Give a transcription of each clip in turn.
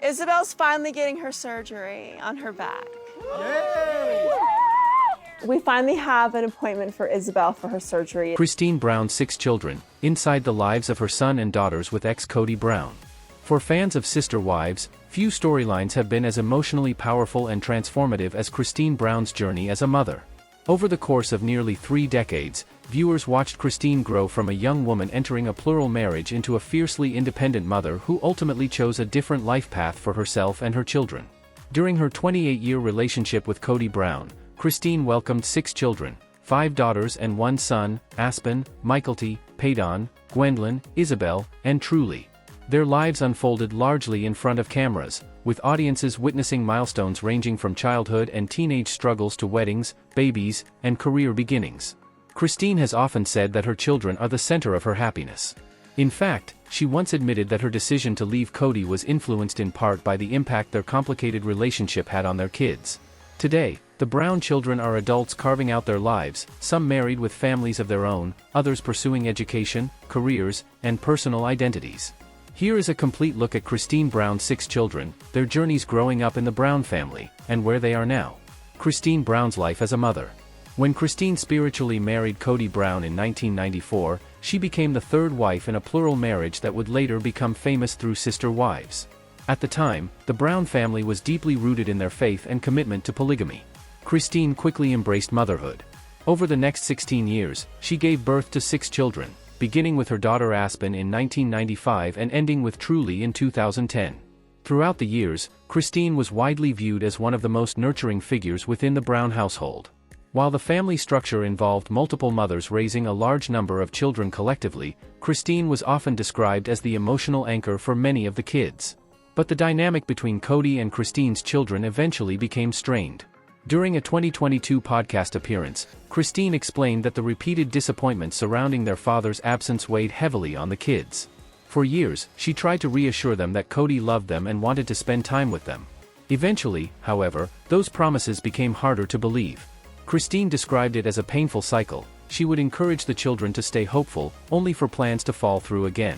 Isabel's finally getting her surgery on her back. Yay! We finally have an appointment for Isabel for her surgery. Christine Brown's 6 children, inside the lives of her son and daughters with ex-Kody Brown. For fans of Sister Wives, few storylines have been as emotionally powerful and transformative as Christine Brown's journey as a mother. Over the course of nearly 3 decades, viewers watched Christine grow from a young woman entering a plural marriage into a fiercely independent mother who ultimately chose a different life path for herself and her children. During her 28-year relationship with Kody Brown, Christine welcomed 6 children, 5 daughters and 1 son: Aspen, Mykelti, Paydon, Gwendolyn, Isabel, and Truly. Their lives unfolded largely in front of cameras, with audiences witnessing milestones ranging from childhood and teenage struggles to weddings, babies, and career beginnings. Christine has often said that her children are the center of her happiness. In fact, she once admitted that her decision to leave Kody was influenced in part by the impact their complicated relationship had on their kids. Today, the Brown children are adults carving out their lives, some married with families of their own, others pursuing education, careers, and personal identities. Here is a complete look at Christine Brown's 6 children, their journeys growing up in the Brown family, and where they are now. Christine Brown's life as a mother. When Christine spiritually married Kody Brown in 1994, she became the 3rd wife in a plural marriage that would later become famous through Sister Wives. At the time, the Brown family was deeply rooted in their faith and commitment to polygamy. Christine quickly embraced motherhood. Over the next 16 years, she gave birth to 6 children, beginning with her daughter Aspen in 1995 and ending with Truly in 2010. Throughout the years, Christine was widely viewed as one of the most nurturing figures within the Brown household. While the family structure involved multiple mothers raising a large number of children collectively, Christine was often described as the emotional anchor for many of the kids. But the dynamic between Kody and Christine's children eventually became strained. During a 2022 podcast appearance, Christine explained that the repeated disappointments surrounding their father's absence weighed heavily on the kids. For years, she tried to reassure them that Kody loved them and wanted to spend time with them. Eventually, however, those promises became harder to believe. Christine described it as a painful cycle. She would encourage the children to stay hopeful, only for plans to fall through again.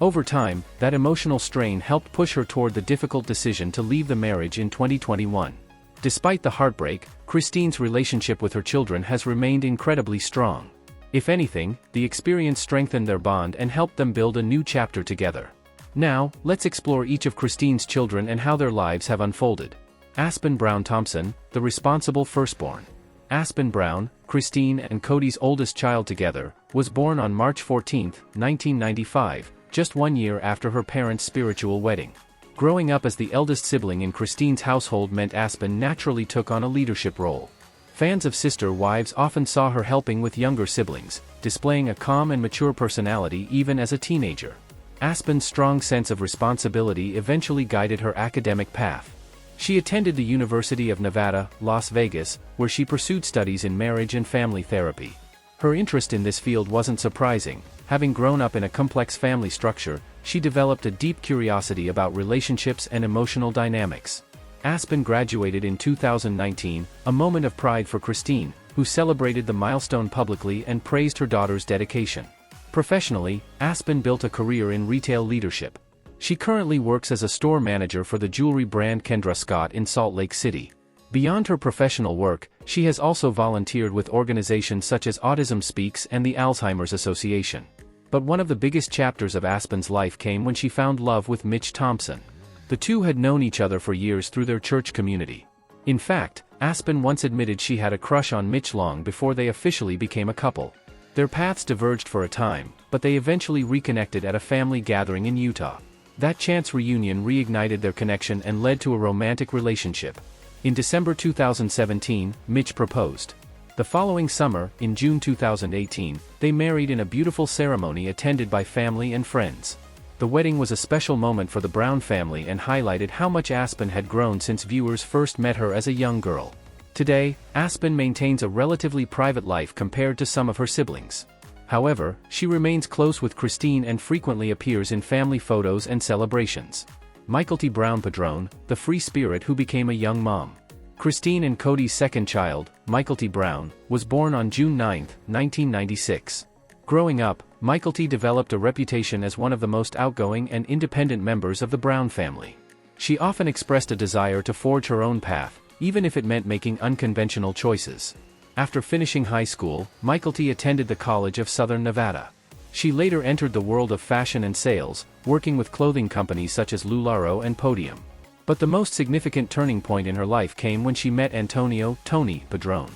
Over time, that emotional strain helped push her toward the difficult decision to leave the marriage in 2021. Despite the heartbreak, Christine's relationship with her children has remained incredibly strong. If anything, the experience strengthened their bond and helped them build a new chapter together. Now, let's explore each of Christine's children and how their lives have unfolded. Aspen Brown Thompson, the responsible firstborn. Aspen Brown, Christine and Kody's oldest child together, was born on March 14, 1995, just 1 year after her parents' spiritual wedding. Growing up as the eldest sibling in Christine's household meant Aspen naturally took on a leadership role. Fans of Sister Wives often saw her helping with younger siblings, displaying a calm and mature personality even as a teenager. Aspen's strong sense of responsibility eventually guided her academic path. She attended the University of Nevada, Las Vegas, where she pursued studies in marriage and family therapy. Her interest in this field wasn't surprising. Having grown up in a complex family structure, she developed a deep curiosity about relationships and emotional dynamics. Aspen graduated in 2019, a moment of pride for Christine, who celebrated the milestone publicly and praised her daughter's dedication. Professionally, Aspen built a career in retail leadership. She currently works as a store manager for the jewelry brand Kendra Scott in Salt Lake City. Beyond her professional work, she has also volunteered with organizations such as Autism Speaks and the Alzheimer's Association. But one of the biggest chapters of Aspen's life came when she found love with Mitch Thompson. The two had known each other for years through their church community. In fact, Aspen once admitted she had a crush on Mitch long before they officially became a couple. Their paths diverged for a time, but they eventually reconnected at a family gathering in Utah. That chance reunion reignited their connection and led to a romantic relationship. In December 2017, Mitch proposed. The following summer, in June 2018, they married in a beautiful ceremony attended by family and friends. The wedding was a special moment for the Brown family and highlighted how much Aspen had grown since viewers first met her as a young girl. Today, Aspen maintains a relatively private life compared to some of her siblings. However, she remains close with Christine and frequently appears in family photos and celebrations. Mykelti Brown Padron, the free spirit who became a young mom. Christine and Kody's second child, Mykelti Brown, was born on June 9, 1996. Growing up, Mykelti developed a reputation as one of the most outgoing and independent members of the Brown family. She often expressed a desire to forge her own path, even if it meant making unconventional choices. After finishing high school, Mykelti attended the College of Southern Nevada. She later entered the world of fashion and sales, working with clothing companies such as LuLaRoe and Podium. But the most significant turning point in her life came when she met Antonio "Tony" Padron.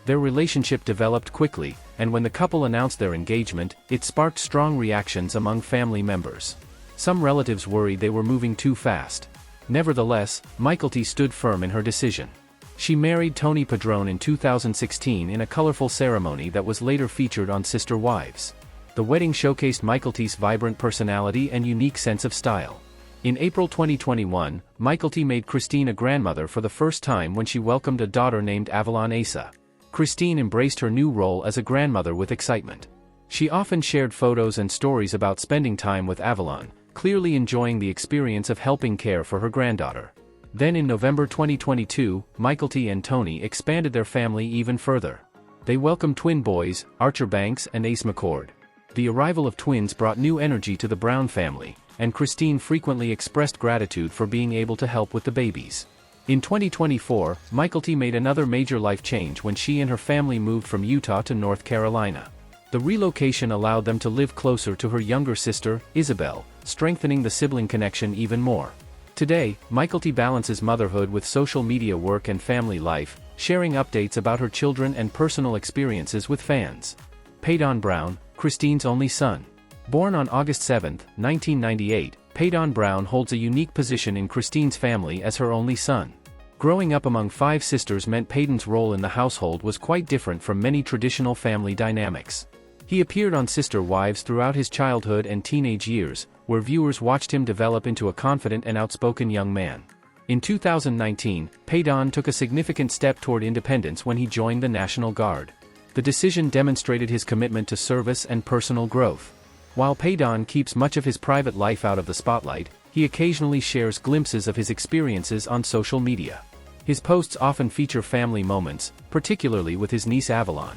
Their relationship developed quickly, and when the couple announced their engagement, it sparked strong reactions among family members. Some relatives worried they were moving too fast. Nevertheless, Mykelti stood firm in her decision. She married Tony Padron in 2016 in a colorful ceremony that was later featured on Sister Wives. The wedding showcased Mykelti's vibrant personality and unique sense of style. In April 2021, Mykelti made Christine a grandmother for the first time when she welcomed a daughter named Avalon Asa. Christine embraced her new role as a grandmother with excitement. She often shared photos and stories about spending time with Avalon, clearly enjoying the experience of helping care for her granddaughter. Then in November 2022, Mykelti and Tony expanded their family even further. They welcomed twin boys, Archer Banks and Ace McCord. The arrival of twins brought new energy to the Brown family, and Christine frequently expressed gratitude for being able to help with the babies. In 2024, Mykelti made another major life change when she and her family moved from Utah to North Carolina. The relocation allowed them to live closer to her younger sister, Isabel, strengthening the sibling connection even more. Today, Mykelti balances motherhood with social media work and family life, sharing updates about her children and personal experiences with fans. Kody Brown, Christine's only son. Born on August 7, 1998, Kody Brown holds a unique position in Christine's family as her only son. Growing up among 5 sisters meant Kodi's role in the household was quite different from many traditional family dynamics. He appeared on Sister Wives throughout his childhood and teenage years, where viewers watched him develop into a confident and outspoken young man. In 2019, Kody took a significant step toward independence when he joined the National Guard. The decision demonstrated his commitment to service and personal growth. While Kody keeps much of his private life out of the spotlight, he occasionally shares glimpses of his experiences on social media. His posts often feature family moments, particularly with his niece Avalon.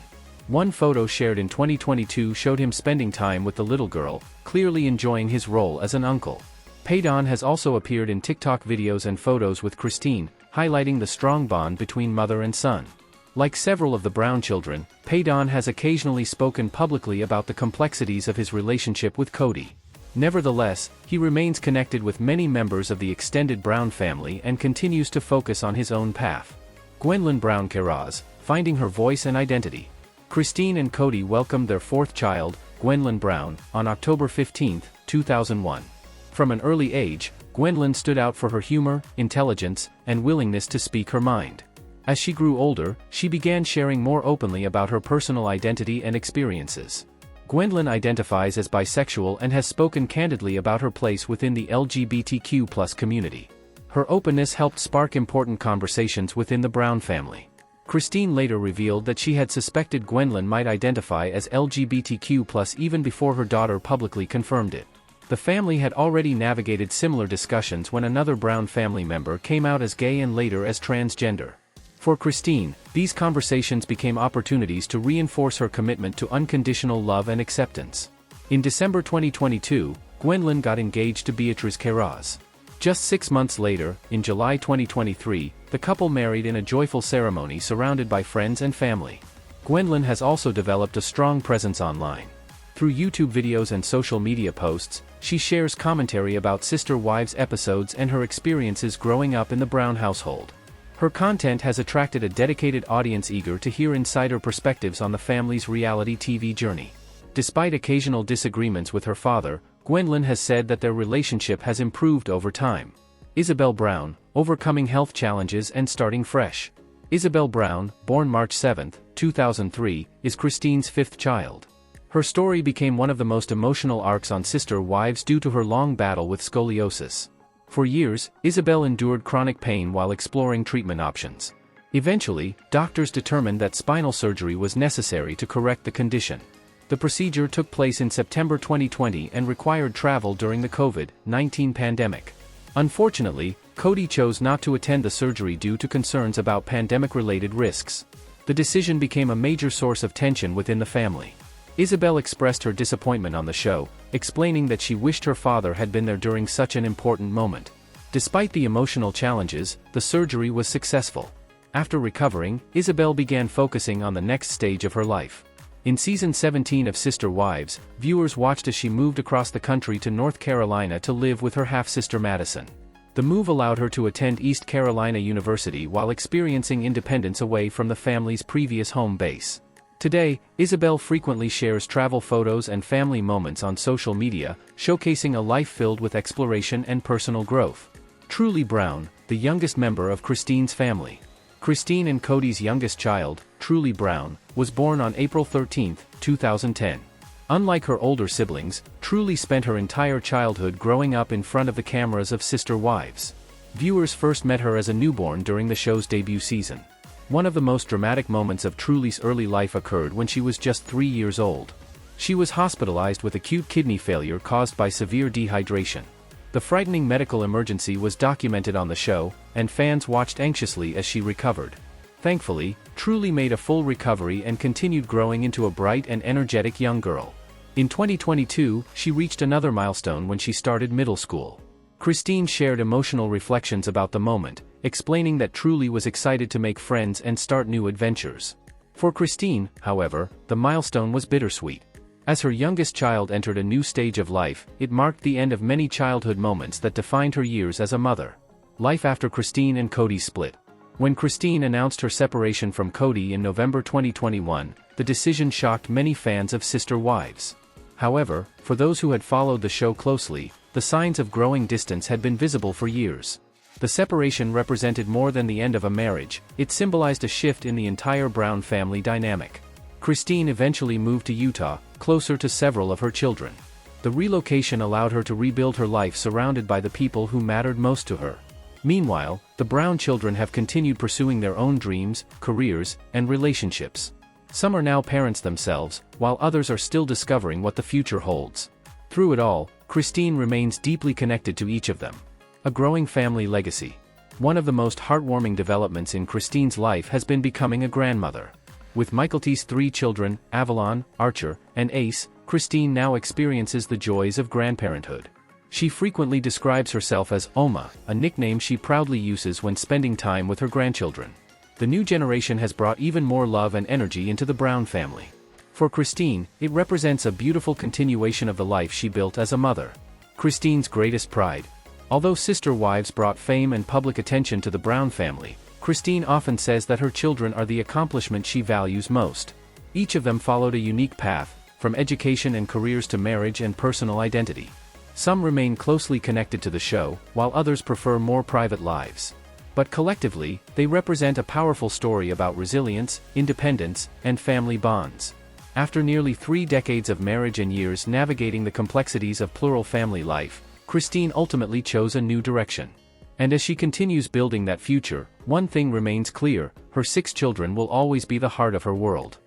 One photo shared in 2022 showed him spending time with the little girl, clearly enjoying his role as an uncle. Kody has also appeared in TikTok videos and photos with Christine, highlighting the strong bond between mother and son. Like several of the Brown children, Kody has occasionally spoken publicly about the complexities of his relationship with Kody. Nevertheless, he remains connected with many members of the extended Brown family and continues to focus on his own path. Gwendolyn Brown Keras, finding her voice and identity. Christine and Kody welcomed their 4th child, Gwendolyn Brown, on October 15, 2001. From an early age, Gwendolyn stood out for her humor, intelligence, and willingness to speak her mind. As she grew older, she began sharing more openly about her personal identity and experiences. Gwendolyn identifies as bisexual and has spoken candidly about her place within the LGBTQ+ community. Her openness helped spark important conversations within the Brown family. Christine later revealed that she had suspected Gwendolyn might identify as LGBTQ+ even before her daughter publicly confirmed it. The family had already navigated similar discussions when another Brown family member came out as gay and later as transgender. For Christine, these conversations became opportunities to reinforce her commitment to unconditional love and acceptance. In December 2022, Gwendolyn got engaged to Beatriz Keras. Just 6 months later, in July 2023, the couple married in a joyful ceremony surrounded by friends and family. Gwendolyn has also developed a strong presence online. Through YouTube videos and social media posts, she shares commentary about Sister Wives episodes and her experiences growing up in the Brown household. Her content has attracted a dedicated audience eager to hear insider perspectives on the family's reality TV journey. Despite occasional disagreements with her father, Gwendolyn has said that their relationship has improved over time. Isabel Brown, overcoming health challenges and starting fresh. Isabel Brown, born March 7, 2003, is Christine's 5th child. Her story became one of the most emotional arcs on Sister Wives due to her long battle with scoliosis. For years, Isabel endured chronic pain while exploring treatment options. Eventually, doctors determined that spinal surgery was necessary to correct the condition. The procedure took place in September 2020 and required travel during the COVID-19 pandemic. Unfortunately, Kody chose not to attend the surgery due to concerns about pandemic-related risks. The decision became a major source of tension within the family. Isabel expressed her disappointment on the show, explaining that she wished her father had been there during such an important moment. Despite the emotional challenges, the surgery was successful. After recovering, Isabel began focusing on the next stage of her life. In season 17 of Sister Wives, viewers watched as she moved across the country to North Carolina to live with her half-sister Madison. The move allowed her to attend East Carolina University while experiencing independence away from the family's previous home base. Today, Isabel frequently shares travel photos and family moments on social media, showcasing a life filled with exploration and personal growth. Kody Brown, the youngest member of Christine's family. Christine and Kody's youngest child, Kody Brown, was born on April 13, 2010. Unlike her older siblings, Kody spent her entire childhood growing up in front of the cameras of Sister Wives. Viewers first met her as a newborn during the show's debut season. One of the most dramatic moments of Kody's early life occurred when she was just 3 years old. She was hospitalized with acute kidney failure caused by severe dehydration. The frightening medical emergency was documented on the show, and fans watched anxiously as she recovered. Thankfully, Kody made a full recovery and continued growing into a bright and energetic young girl. In 2022, she reached another milestone when she started middle school. Christine shared emotional reflections about the moment, explaining that Kody was excited to make friends and start new adventures. For Christine, however, the milestone was bittersweet. As her youngest child entered a new stage of life, it marked the end of many childhood moments that defined her years as a mother. Life after Christine and Kody split. When Christine announced her separation from Kody in November 2021, the decision shocked many fans of Sister Wives. However, for those who had followed the show closely, the signs of growing distance had been visible for years. The separation represented more than the end of a marriage, it symbolized a shift in the entire Brown family dynamic. Christine eventually moved to Utah, closer to several of her children. The relocation allowed her to rebuild her life surrounded by the people who mattered most to her. Meanwhile, the Brown children have continued pursuing their own dreams, careers, and relationships. Some are now parents themselves, while others are still discovering what the future holds. Through it all, Christine remains deeply connected to each of them. A growing family legacy. One of the most heartwarming developments in Christine's life has been becoming a grandmother. With Mykelti's 3 children, Avalon, Archer, and Ace, Christine now experiences the joys of grandparenthood. She frequently describes herself as Oma, a nickname she proudly uses when spending time with her grandchildren. The new generation has brought even more love and energy into the Brown family. For Christine, it represents a beautiful continuation of the life she built as a mother. Christine's greatest pride. Although Sister Wives brought fame and public attention to the Brown family, Christine often says that her children are the accomplishment she values most. Each of them followed a unique path, from education and careers to marriage and personal identity. Some remain closely connected to the show, while others prefer more private lives. But collectively, they represent a powerful story about resilience, independence, and family bonds. After nearly 3 decades of marriage and years navigating the complexities of plural family life, Christine ultimately chose a new direction. And as she continues building that future, one thing remains clear: her 6 children will always be the heart of her world.